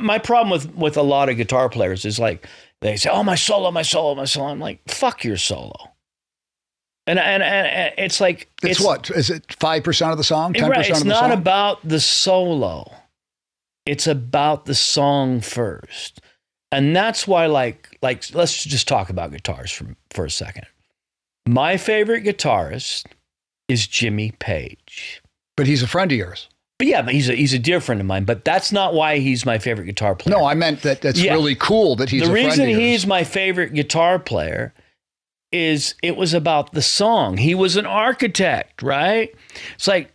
my problem with a lot of guitar players is like, they say, oh, my solo, my solo, my solo. I'm like, fuck your solo. And it's like... It's what? Is it 5% of the song? 10% right, of the song? it's not about the solo. It's about the song first. And that's why, like let's just talk about guitars for a second. My favorite guitarist is Jimmy Page. But he's a friend of yours. But yeah, but he's a dear friend of mine. But that's not why he's my favorite guitar player. No, I meant that's really cool that he's a friend of yours. The reason he's my favorite guitar player is it was about the song. He was an architect, right? It's like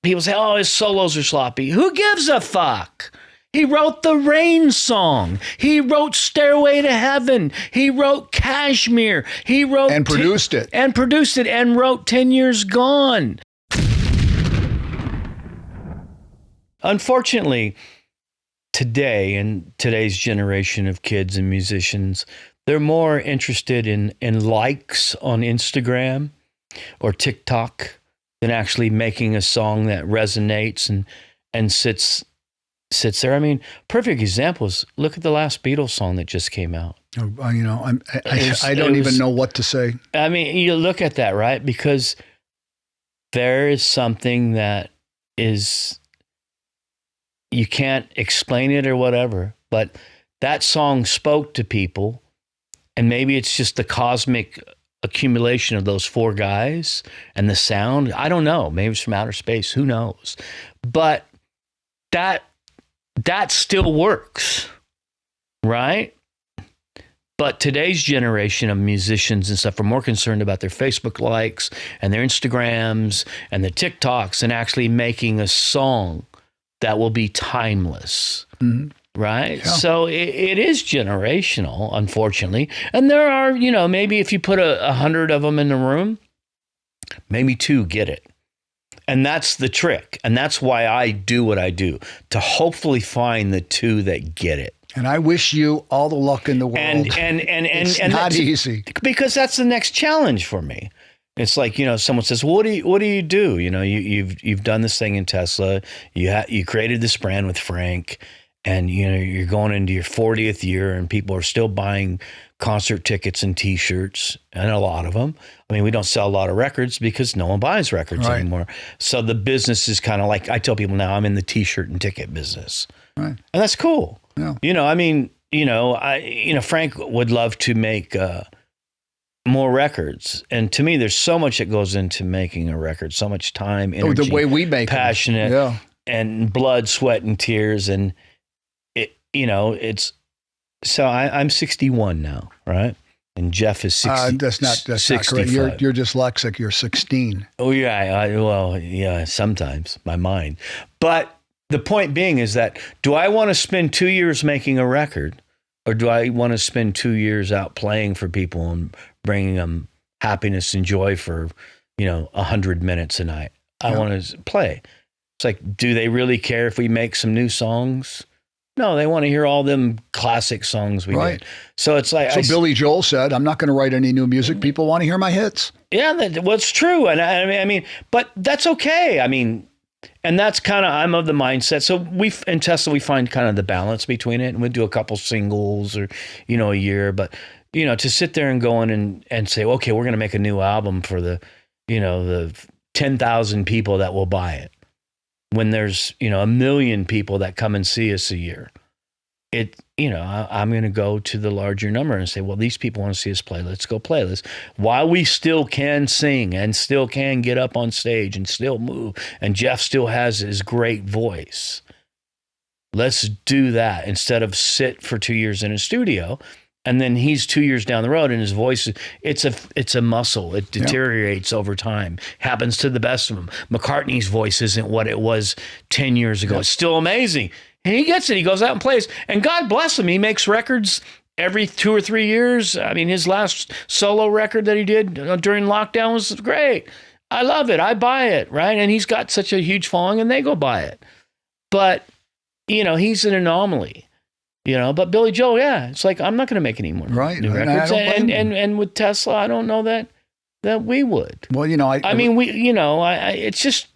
people say, oh, his solos are sloppy. Who gives a fuck? He wrote the Rain song. He wrote Stairway to Heaven. He wrote Kashmir. He wrote... And produced it. And produced it and wrote 10 Years Gone. Unfortunately, today, in today's generation of kids and musicians, they're more interested in likes on Instagram or TikTok than actually making a song that resonates and sits there. I mean, perfect example is look at the last Beatles song that just came out. You know, I don't even know what to say. I mean, you look at that, right? Because there is something that is, you can't explain it or whatever, but that song spoke to people, and maybe it's just the cosmic accumulation of those four guys and the sound. I don't know. Maybe it's from outer space. Who knows? But that still works, right? But today's generation of musicians and stuff are more concerned about their Facebook likes and their Instagrams and their TikToks and actually making a song that will be timeless, right? Yeah. So it is generational, unfortunately. And there are, you know, maybe if you put 100 of them in the room, maybe 2 get it. And that's the trick. And that's why I do what I do, to hopefully find the 2 that get it. And I wish you all the luck in the world. And it's not easy. Because that's the next challenge for me. It's like, you know, someone says, well, what do you do? You know, you've done this thing in Tesla. You created this brand with Frank, and you know, you're going into your 40th year and people are still buying concert tickets and T-shirts, and a lot of them. I mean, we don't sell a lot of records because no one buys records anymore. So the business is kind of like, I tell people now, I'm in the T-shirt and ticket business. Right. And that's cool. Yeah. You know, I mean, Frank would love to make more records. And to me, there's so much that goes into making a record, so much time, energy, the way we make passionate, and blood, sweat, and tears. And so I'm 61 now, right? And Jeff is 60. That's not correct. You're dyslexic. You're 16. Oh yeah. Sometimes my mind, but the point being is that, do I want to spend 2 years making a record, or do I want to spend 2 years out playing for people and bringing them happiness and joy for, 100 minutes a night? I want to play. It's like, do they really care if we make some new songs? No, they want to hear all them classic songs we did. So it's like... So Billy Joel said, I'm not going to write any new music. People want to hear my hits. Yeah, it's true. And I mean, but that's okay. I mean, and that's kind of, I'm of the mindset. So in Tesla, we find kind of the balance between it, and we do a couple singles or, a year. But, to sit there and go in and say, okay, we're going to make a new album for the 10,000 people that will buy it, when there's, 1 million people that come and see us a year, I'm going to go to the larger number and say, well, these people want to see us play. Let's go play this. While we still can sing and still can get up on stage and still move, and Jeff still has his great voice, let's do that instead of sit for 2 years in a studio. And then he's 2 years down the road and his voice, it's a muscle. It deteriorates over time. Happens to the best of them. McCartney's voice isn't what it was 10 years ago. It's still amazing. And he gets it. He goes out and plays. And God bless him. He makes records every 2 or 3 years. I mean, his last solo record that he did during lockdown was great. I love it. I buy it, right? And he's got such a huge following and they go buy it. But, he's an anomaly. But Billy Joel, it's like, I'm not going to make any more new records. And with Tesla, I don't know that we would. Well, it's just,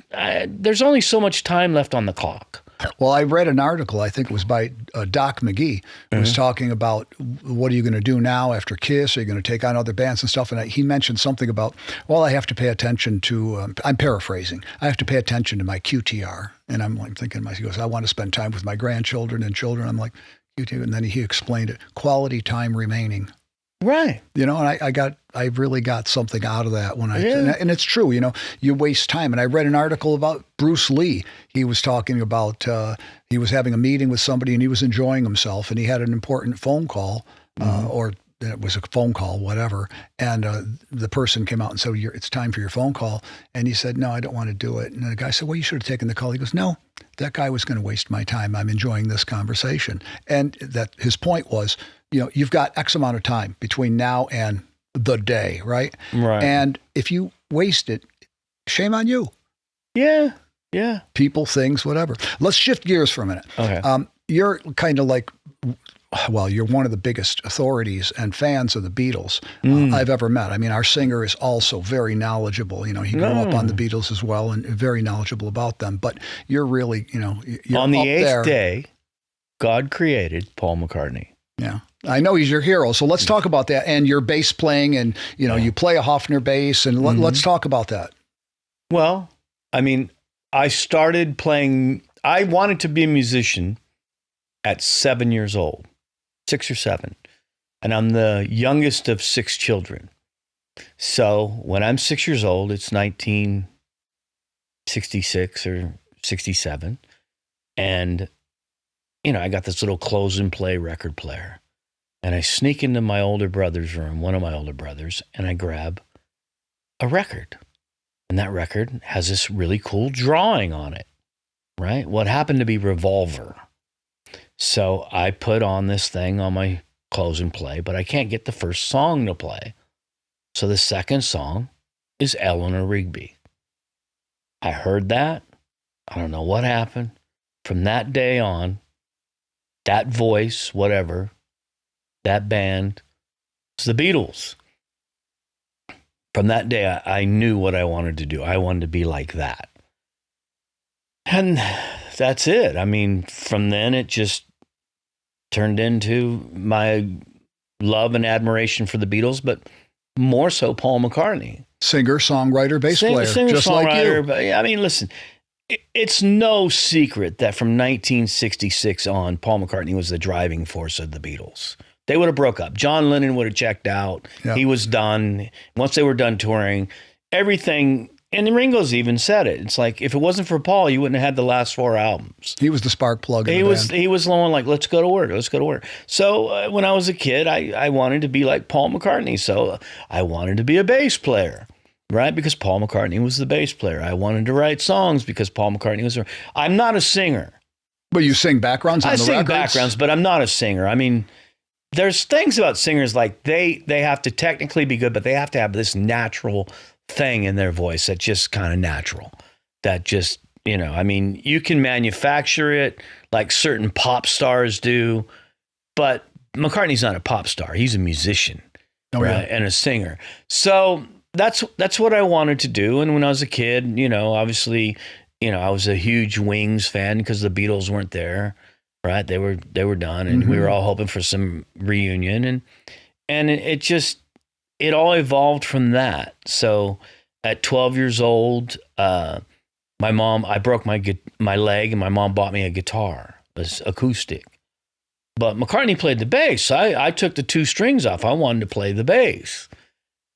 there's only so much time left on the clock. Well, I read an article, I think it was by Doc McGee, who was talking about what are you going to do now after Kiss? Are you going to take on other bands and stuff? And he mentioned something about, well, I have to pay attention to, I'm paraphrasing, I have to pay attention to my QTR. And I'm like thinking, he goes, I want to spend time with my grandchildren and children. I'm like, QTR. And then he explained it, quality time remaining. Right. You know, and I really got something out of that and it's true, you know, you waste time. And I read an article about Bruce Lee. He was talking about, he was having a meeting with somebody and he was enjoying himself and he had an important phone call, or it was a phone call, whatever. And the person came out and said, it's time for your phone call. And he said, no, I don't want to do it. And the guy said, well, you should have taken the call. He goes, no, that guy was going to waste my time. I'm enjoying this conversation. And that his point was, you know, you've got X amount of time between now and the day, right? Right. And if you waste it, shame on you. Yeah. Yeah. People, things, whatever. Let's shift gears for a minute. Okay. You're kind of like, well, you're one of the biggest authorities and fans of the Beatles I've ever met. I mean, our singer is also very knowledgeable. You know, he grew up on the Beatles as well and very knowledgeable about them. But you're really, you know, you're on the up eighth there. day, God created Paul McCartney. Yeah. I know he's your hero. So let's talk about that and your bass playing and, you know, you play a Hofner bass and let's talk about that. Well, I mean, I started playing, I wanted to be a musician at 7 years old, 6 or 7. And I'm the youngest of 6 children. So when I'm 6 years old, it's 1966 or 67. And, you know, I got this little close and play record player. And I sneak into my older brother's room, one of my older brothers, and I grab a record. And that record has this really cool drawing on it, right? What happened to be Revolver. So I put on this thing on my close and play, but I can't get the first song to play. So the second song is Eleanor Rigby. I heard that. I don't know what happened. From that day on, that voice, whatever, that band, it's the Beatles. From that day, I knew what I wanted to do. I wanted to be like that. And that's it. I mean, from then it just turned into my love and admiration for the Beatles, but more so Paul McCartney. Singer, songwriter, bass player, just songwriter, like you. But, I mean, listen, it's no secret that from 1966 on, Paul McCartney was the driving force of the Beatles. They would have broke up. John Lennon would have checked out. Yep. He was done. Once they were done touring, everything, and Ringo's even said it. It's like, if it wasn't for Paul, you wouldn't have had the last 4 albums. He was the spark plug in the band. He was the one like, let's go to work. Let's go to work. So when I was a kid, I wanted to be like Paul McCartney. So I wanted to be a bass player, right? Because Paul McCartney was the bass player. I wanted to write songs because Paul McCartney was. I'm not a singer. But you sing backgrounds on the records? I sing backgrounds, but I'm not a singer. I mean, there's things about singers like they have to technically be good, but they have to have this natural thing in their voice that's just kind of natural. That just, you know, I mean, you can manufacture it like certain pop stars do, but McCartney's not a pop star. He's a musician, right? And a singer. So that's what I wanted to do. And when I was a kid, you know, obviously, you know, I was a huge Wings fan because the Beatles weren't there. Right, they were done, and we were all hoping for some reunion, and it all evolved from that. So, at 12 years old, I broke my leg, and my mom bought me a guitar, this acoustic. But McCartney played the bass. I took the 2 strings off. I wanted to play the bass,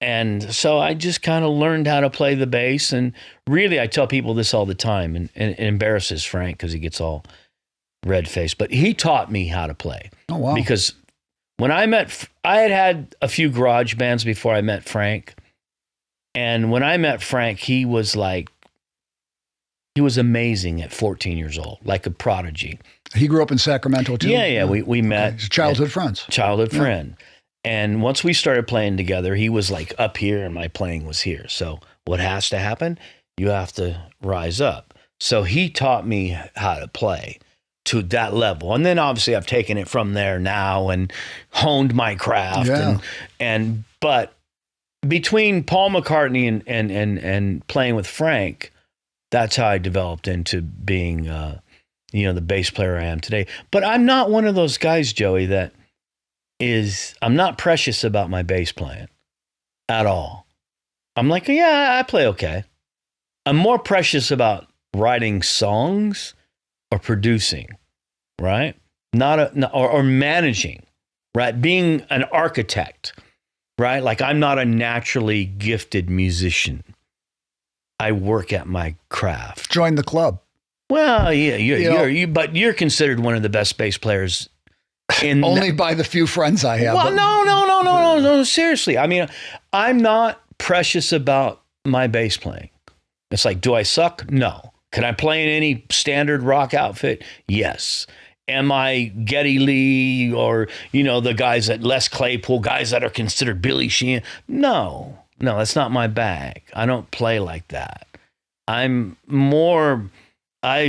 and so I just kind of learned how to play the bass. And really, I tell people this all the time, and it embarrasses Frank because he gets all red face, but he taught me how to play. Oh, wow. Because when I had a few garage bands before I met Frank. And when I met Frank, he was amazing at 14 years old, like a prodigy. He grew up in Sacramento too? Yeah. We met. Okay. Childhood friends. Childhood friend. And once we started playing together, he was like up here and my playing was here. So what has to happen? You have to rise up. So he taught me how to play to that level. And then obviously I've taken it from there now and honed my craft. Yeah. But between Paul McCartney and playing with Frank, that's how I developed into being, the bass player I am today. But I'm not one of those guys, Joey, I'm not precious about my bass playing at all. I'm like, yeah, I play okay. I'm more precious about writing songs or producing, right? Or managing, right? Being an architect, right? Like I'm not a naturally gifted musician. I work at my craft. Join the club. Well, yeah, but you're considered one of the best bass players only by the few friends I have. Well, no, seriously. I mean, I'm not precious about my bass playing. It's like, do I suck? No. Can I play in any standard rock outfit? Yes. Am I Geddy Lee or, the guys at Les Claypool, guys that are considered Billy Sheehan? No, that's not my bag. I don't play like that. I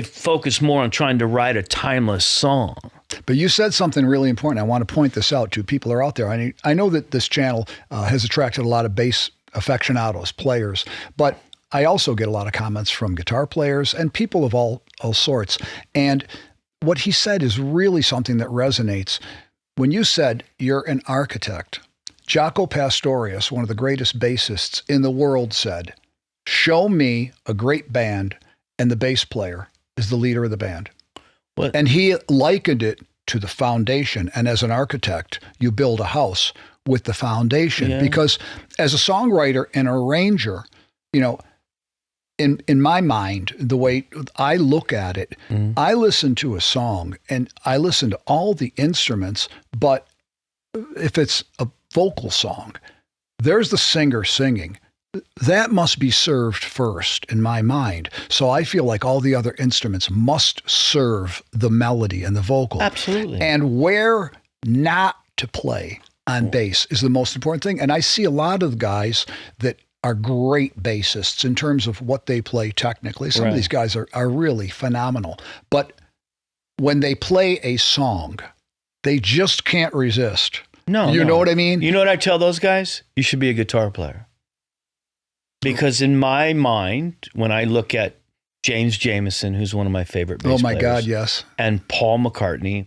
focus more on trying to write a timeless song. But you said something really important. I want to point this out to people who are out there. I know that this channel has attracted a lot of bass aficionados, players, but I also get a lot of comments from guitar players and people of all sorts. And what he said is really something that resonates. When you said you're an architect, Jaco Pastorius, one of the greatest bassists in the world, said, "Show me a great band and the bass player is the leader of the band." What? And he likened it to the foundation. And as an architect, you build a house with the foundation. Because as a songwriter and arranger, in my mind, the way I look at it, I listen to a song and I listen to all the instruments, but if it's a vocal song, there's the singer singing. That must be served first in my mind. So I feel like all the other instruments must serve the melody and the vocal. Absolutely. And where not to play on bass is the most important thing. And I see a lot of guys that are great bassists in terms of what they play technically. Some of these guys are really phenomenal. But when they play a song, they just can't resist. No. You know what I mean? You know what I tell those guys? You should be a guitar player. Because in my mind, when I look at James Jamerson, who's one of my favorite bass players. Oh my God, yes. And Paul McCartney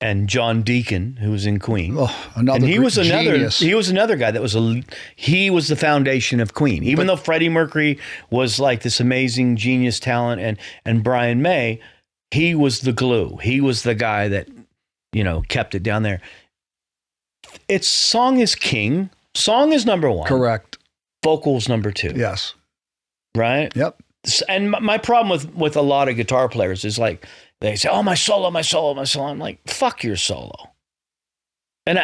and John Deacon, who was in Queen. Oh, and he was genius. another guy that he was the foundation of Queen. Even though Freddie Mercury was like this amazing genius talent and Brian May, he was the glue. He was the guy that, kept it down there. Song is king. Song is number one. Correct. Vocals number two. Yes. Right? Yep. And my problem with a lot of guitar players is like, they say, "Oh, my solo, my solo, my solo." I'm like, fuck your solo. And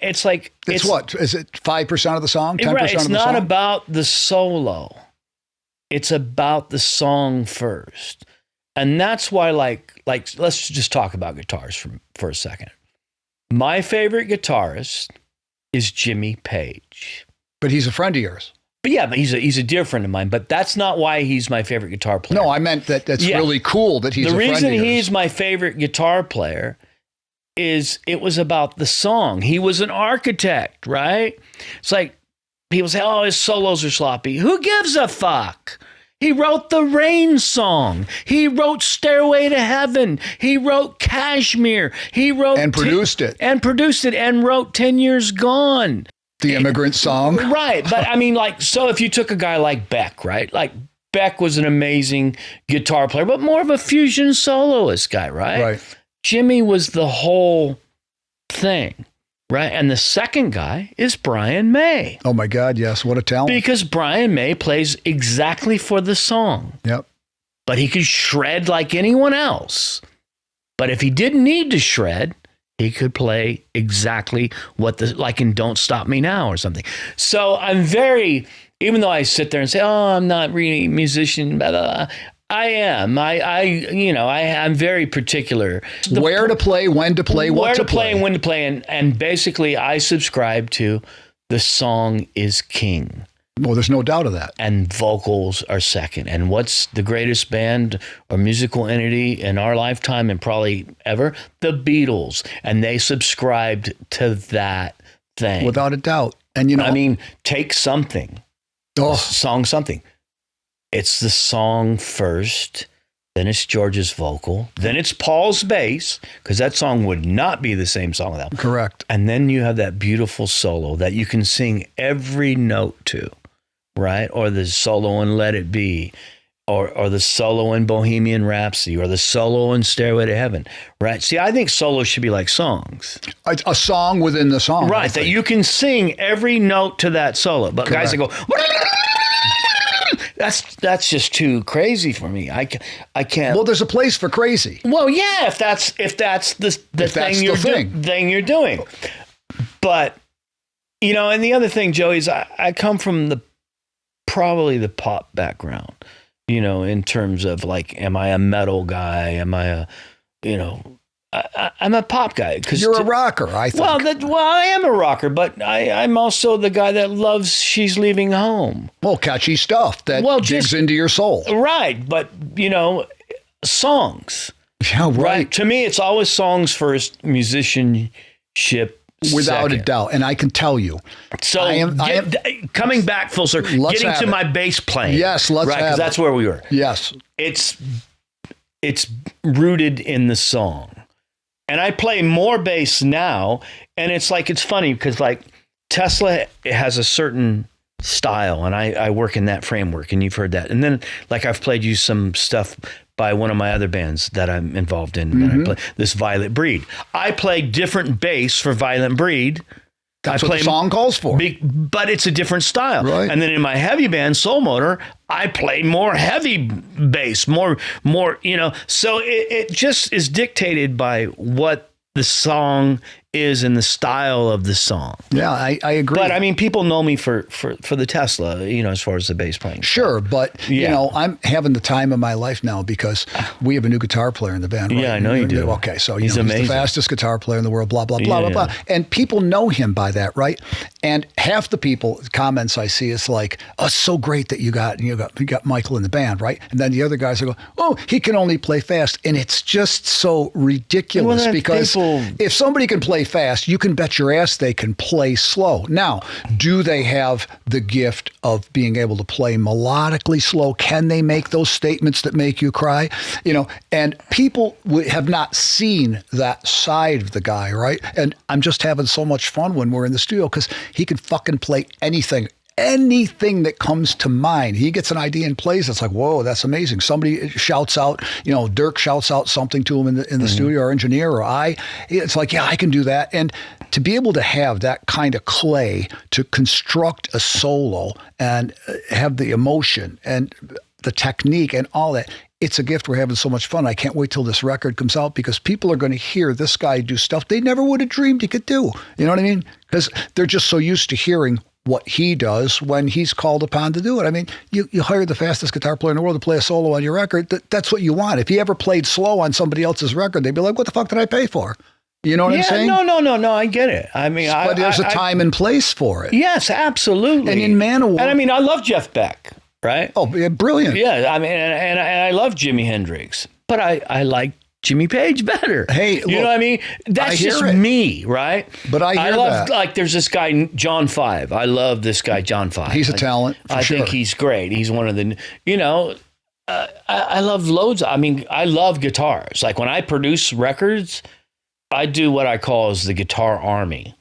it's like... It's what? Is it 5% of the song? 10% right, it's of the not song? about the solo. It's about the song first. And that's why, like let's just talk about guitars for a second. My favorite guitarist is Jimmy Page. But he's a friend of yours. But he's a dear friend of mine. But that's not why he's my favorite guitar player. No, I meant that's really cool that he's a friend of yours. The reason he's my favorite guitar player is it was about the song. He was an architect, right? It's like people say, "Oh, his solos are sloppy." Who gives a fuck? He wrote the Rain song. He wrote Stairway to Heaven. He wrote Kashmir. He wrote and produced it and wrote 10 Years Gone. The Immigrant Song. Right. But I mean, so if you took a guy like Beck, right? Like Beck was an amazing guitar player, but more of a fusion soloist guy, right? Right. Jimmy was the whole thing, right? And the second guy is Brian May. Oh my God, yes. What a talent. Because Brian May plays exactly for the song. Yep. But he could shred like anyone else. But if he didn't need to shred, he could play exactly like in Don't Stop Me Now or something. So I'm even though I sit there and say, "Oh, I'm not really a musician," blah, blah, blah, I am. I'm very particular. Where to play, when to play, what to play. And when to play. And basically I subscribe to the song is king. Well, there's no doubt of that. And vocals are second. And what's the greatest band or musical entity in our lifetime and probably ever? The Beatles. And they subscribed to that thing. Without a doubt. And I mean, take something. Song something. It's the song first, then it's George's vocal, then it's Paul's bass, because that song would not be the same song without. Correct. And then you have that beautiful solo that you can sing every note to, right? Or the solo in Let It Be, or the solo in Bohemian Rhapsody, or the solo in Stairway to Heaven, right? See, I think solos should be like songs. A song within the song. Right, that you can sing every note to that solo. But Correct. guys that go, that's just too crazy for me. I can't. Well, there's a place for crazy. Well, yeah, if that's the thing you're doing. But, you know, and the other thing, Joey, is I come from probably the pop background, you know, in terms of like, am I a metal guy? Am I a, you know, I'm a pop guy. You're a rocker, I think. Well, I am a rocker, but I'm also the guy that loves She's Leaving Home. Well, catchy stuff that digs into your soul. Right, but, you know, songs. Yeah, right. To me, it's always songs first, musicianship without second. a doubt. And I can tell you. So coming back full circle, getting to my bass playing. Yes, let's have it. Because that's where we were. Yes. It's rooted in the song. And I play more bass now, and it's funny because like Tesla has a certain style, and I work in that framework, and you've heard that. And then like I've played you some stuff by one of my other bands that I'm involved in. That I play, this Violet Breed. I play different bass for Violent Breed. That's what the song calls for. But it's a different style. Right. And then in my heavy band, Soul Motor, I play more heavy bass, more, you know. So it just is dictated by what the song is and the style of the song. Yeah, I agree. But I mean, people know me for the Tesla, you know, as far as the bass playing. Sure, but you know, I'm having the time of my life now because we have a new guitar player in the band. Right? Yeah, I know you do. Okay, so he's amazing. He's the fastest guitar player in the world. Blah blah blah blah blah. And people know him by that, right? And half the comments I see is like, "Oh, it's so great that you got Michael in the band, right?" And then the other guys will go, "Oh, he can only play fast," and it's just so ridiculous because if somebody can play fast, you can bet your ass they can play slow. Now, do they have the gift of being able to play melodically slow? Can they make those statements that make you cry? You know, and people have not seen that side of the guy, right? And I'm just having so much fun when we're in the studio because he can fucking play anything that comes to mind. He gets an idea and plays. It's like, whoa, that's amazing. Somebody shouts out, you know, Dirk shouts out something to him in the studio, or engineer, or it's like, yeah, I can do that. And to be able to have that kind of clay to construct a solo and have the emotion and the technique and all that, it's a gift. We're having so much fun. I can't wait till this record comes out because people are going to hear this guy do stuff they never would have dreamed he could do. You know what I mean? Because they're just so used to hearing what he does when he's called upon to do it. I mean, you hire the fastest guitar player in the world to play a solo on your record. That's what you want. If he ever played slow on somebody else's record, they'd be like, what the fuck did I pay for? You know what I'm saying? No, I get it. I mean, but there's a time and place for it. Yes, absolutely. And in Manowar. And I mean, I love Jeff Beck, right? Oh, yeah, brilliant. Yeah, I mean, and I love Jimi Hendrix, but I like Jimmy Page better. Hey, you know what I mean? That's just me, right? But I love that. Like, there's this guy, John Five. I love this guy, John Five. He's a talent, I think he's great. He's one of the, you know, I love loads. I mean, I love guitars. Like, when I produce records, I do what I call as the guitar army.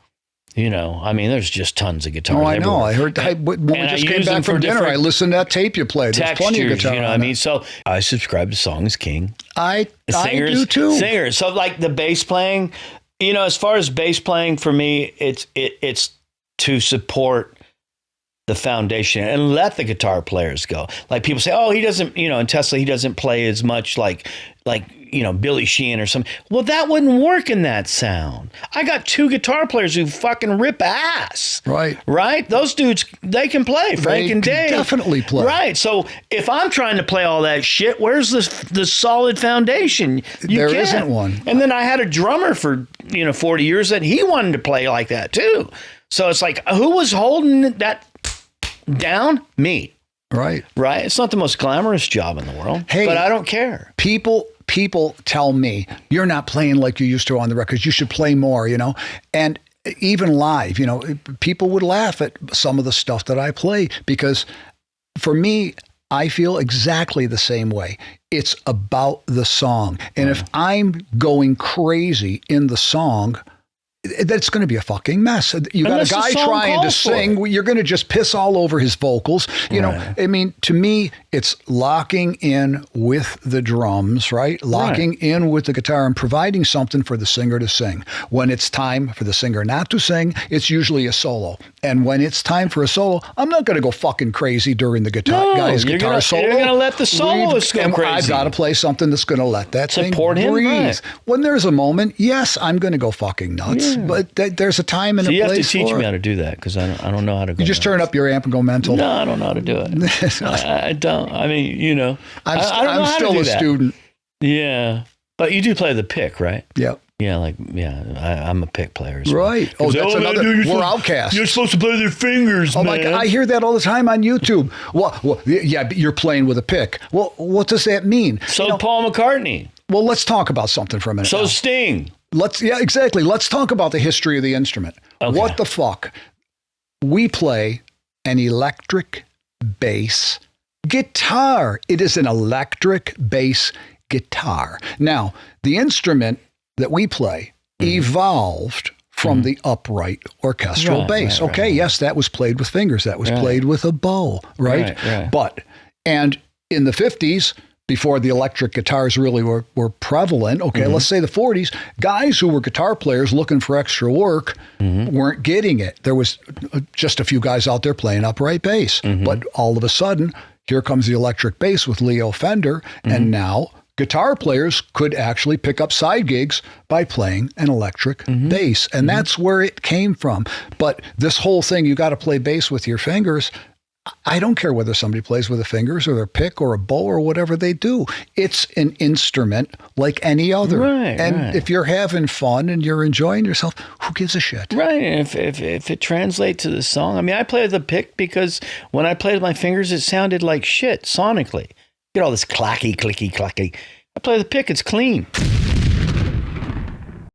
You know, I mean, there's just tons of guitars. Oh, I know. I heard when we just came back from dinner, I listened to that tape you played. There's plenty of guitar. You know what I mean? So I subscribe to Song is King. I do too. Singers. So like the bass playing, you know, as far as bass playing for me, it's to support the foundation and let the guitar players go. Like, people say, oh, he doesn't, you know, in Tesla, he doesn't play as much like, you know, Billy Sheehan or something. Well, that wouldn't work in that sound. I got two guitar players who fucking rip ass. Right? Those dudes, they can play. Frank and Dave. Definitely play. Right. So if I'm trying to play all that shit, where's the solid foundation? There isn't one. And then I had a drummer for, you know, 40 years that he wanted to play like that too. So it's like, who was holding that down? Me. Right. It's not the most glamorous job in the world, but I don't care. People tell me, you're not playing like you used to on the records. You should play more, you know? And even live, you know, people would laugh at some of the stuff that I play because for me, I feel exactly the same way. It's about the song. And if I'm going crazy in the song, that's going to be a fucking mess. You got a guy trying to sing, you're going to just piss all over his vocals. You know, I mean, to me, it's locking in with the drums, right? Locking in with the guitar and providing something for the singer to sing. When it's time for the singer not to sing, it's usually a solo. And when it's time for a solo, I'm not going to go fucking crazy during the guy's guitar solo. You're going to let the soloist go crazy. I've got to play something that's going to let that thing support him, breathe. right. When there's a moment, yes, I'm going to go fucking nuts. Yeah. But there's a time and a place for it. You have to teach me how to do that because I don't know how to go. You just turn up your amp and go mental. No, I don't know how to do it. I don't. I mean, you know, I'm still a student. Yeah, but you do play the pick, right? Yep. Yeah, I'm a pick player. So. Right. Oh, that's another. We're outcasts. You're supposed to play with your fingers, man. Oh my God, I hear that all the time on YouTube. Well, yeah, you're playing with a pick. Well, what does that mean? So Paul McCartney. Well, let's talk about something for a minute. So Sting. Exactly. Let's talk about the history of the instrument. Okay. What the fuck? We play an electric bass guitar. It is an electric bass guitar. Now, the instrument that we play evolved from the upright orchestral bass. Okay, yes, that was played with fingers. That was played with a bow, right? And in the 50s, before the electric guitars really were prevalent, let's say the 40s, guys who were guitar players looking for extra work weren't getting it. There was just a few guys out there playing upright bass. But all of a sudden, here comes the electric bass with Leo Fender, and now guitar players could actually pick up side gigs by playing an electric bass. And that's where it came from. But this whole thing, you got to play bass with your fingers, I don't care whether somebody plays with their fingers or their pick or a bow or whatever they do. It's an instrument like any other. And if you're having fun and you're enjoying yourself, who gives a shit? Right. And if it translates to the song, I mean, I play with the pick because when I played with my fingers, it sounded like shit sonically. Get all this clacky, clicky, clacky. I play with the pick, it's clean.